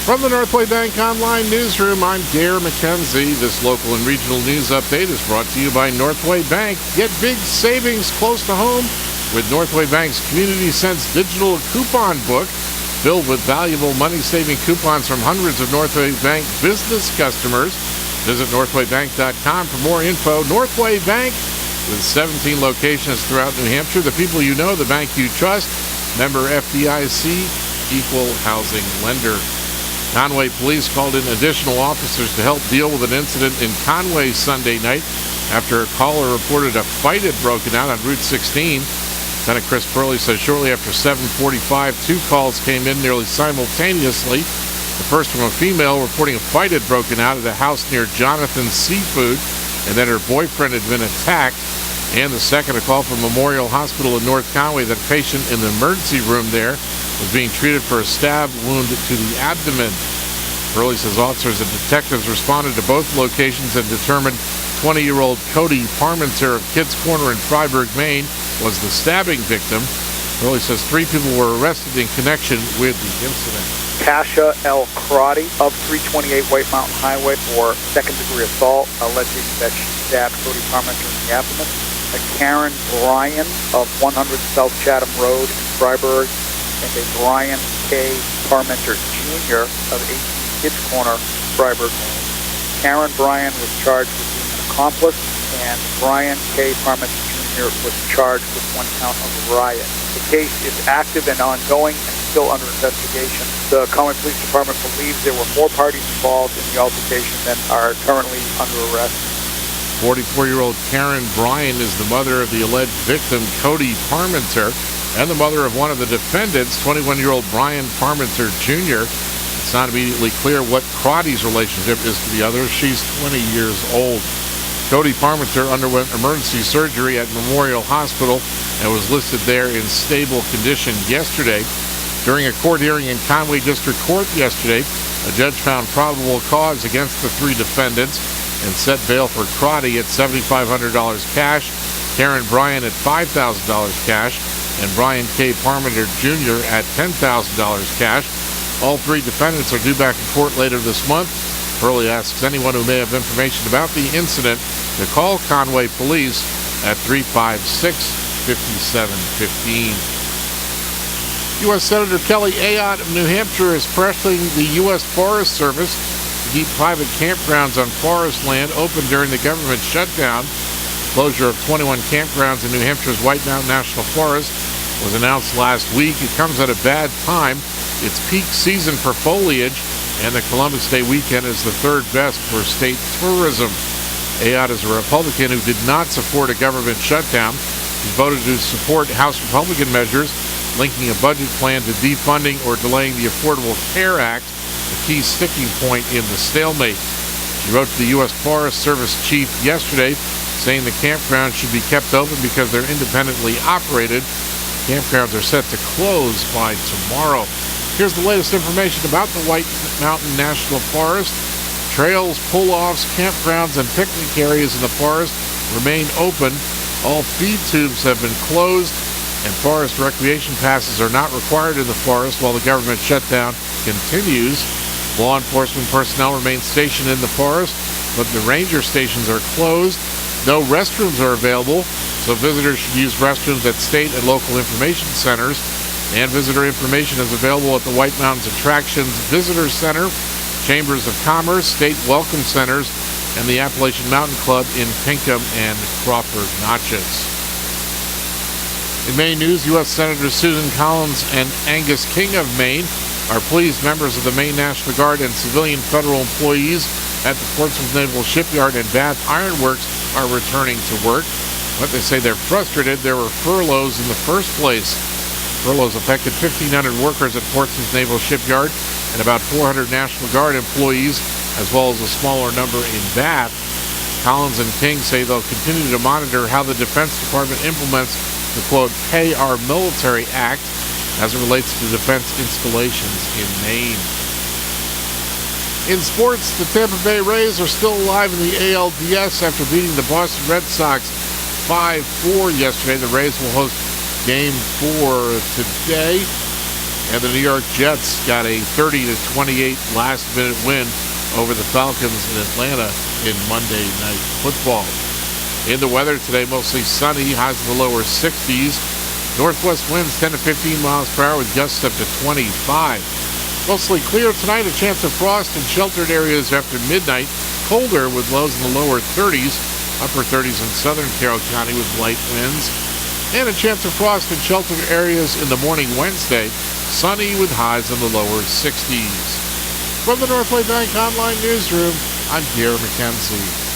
From the Northway Bank Online Newsroom, I'm Gare McKenzie. This local and regional news update is brought to you by Northway Bank. Get big savings close to home with Northway Bank's Community Sense digital coupon book, filled with valuable money-saving coupons from hundreds of Northway Bank business customers. Visit northwaybank.com for more info. Northway Bank, with 17 locations throughout New Hampshire. The people you know, the bank you trust. Member FDIC, equal housing lender. Conway police called in additional officers to help deal with an incident in Conway Sunday night after a caller reported a fight had broken out on Route 16. Lieutenant Chris Purley says shortly after 7:45, two calls came in nearly simultaneously. The first from a female reporting a fight had broken out at a house near Jonathan's Seafood, and that her boyfriend had been attacked. And the second, a call from Memorial Hospital in North Conway that a patient in the emergency room there was being treated for a stab wound to the abdomen. Purley says officers and detectives responded to both locations and determined 20-year-old Cody Parmenter of Kids Corner in Freiburg, Maine, was the stabbing victim. Purley says 3 people were arrested in connection with the incident. Tasha L. Crotty of 328 White Mountain Highway for second-degree assault, alleging that she stabbed Cody Parmenter in the abdomen. Karen Bryan of 100 South Chatham Road in Freiburg, and a Brian K. Parmenter Jr. of 18 Kids Corner, Freiburg, Maine. Karen Bryan was charged with being an accomplice, and Brian K. Parmenter Jr. was charged with 1 count of riot. The case is active and ongoing and still under investigation. The Conway Police Department believes there were more parties involved in the altercation than are currently under arrest. 44-year-old Karen Bryan is the mother of the alleged victim, Cody Parmenter, and the mother of one of the defendants, 21-year-old Brian Parmenter Jr. It's not immediately clear what Crotty's relationship is to the other. She's 20 years old. Cody Parmenter underwent emergency surgery at Memorial Hospital and was listed there in stable condition yesterday. During a court hearing in Conway District Court yesterday, a judge found probable cause against the 3 defendants and set bail for Crotty at $7,500 cash, Karen Bryan at $5,000 cash, and Brian K. Parmenter Jr. at $10,000 cash. All 3 defendants are due back in court later this month. Purley asks anyone who may have information about the incident to call Conway Police at 356-5715. U.S. Senator Kelly Ayotte of New Hampshire is pressuring the U.S. Forest Service to keep private campgrounds on forest land open during the government shutdown. Closure of 21 campgrounds in New Hampshire's White Mountain National Forest was announced last week. It comes at a bad time. It's peak season for foliage, and the Columbus Day weekend is the 3rd best for state tourism. Ayotte is a Republican who did not support a government shutdown. He voted to support House Republican measures linking a budget plan to defunding or delaying the Affordable Care Act, a key sticking point in the stalemate. He wrote to the U.S. Forest Service chief yesterday saying the campgrounds should be kept open because they're independently operated. Campgrounds are set to close by tomorrow. Here's the latest information about the White Mountain National Forest. Trails, pull-offs, campgrounds, and picnic areas in the forest remain open. All feed tubes have been closed, and forest recreation passes are not required in the forest while the government shutdown continues. Law enforcement personnel remain stationed in the forest, but the ranger stations are closed. No restrooms are available, so visitors should use restrooms at state and local information centers. And visitor information is available at the White Mountains Attractions Visitor Center, Chambers of Commerce, state welcome centers, and the Appalachian Mountain Club in Pinkham and Crawford Notches. In Maine news, U.S. Senators Susan Collins and Angus King of Maine are pleased members of the Maine National Guard and civilian federal employees at the Portsmouth Naval Shipyard and Bath Iron Works are returning to work. But they say they're frustrated there were furloughs in the first place. Furloughs affected 1,500 workers at Portsmouth Naval Shipyard and about 400 National Guard employees, as well as a smaller number in Bath. Collins and King say they'll continue to monitor how the Defense Department implements the, quote, Pay Our Military Act as it relates to defense installations in Maine. In sports, the Tampa Bay Rays are still alive in the ALDS after beating the Boston Red Sox 5-4 yesterday. The Rays will host Game 4 today. And the New York Jets got a 30-28 last-minute win over the Falcons in Atlanta in Monday Night Football. In the weather today, mostly sunny, highs in the lower 60s. Northwest winds 10 to 15 miles per hour with gusts up to 25. Mostly clear tonight, a chance of frost in sheltered areas after midnight. Colder with lows in the lower 30s, upper 30s in southern Carroll County with light winds. And a chance of frost in sheltered areas in the morning Wednesday. Sunny with highs in the lower 60s. From the Northway Bank Online Newsroom, I'm Pierre McKenzie.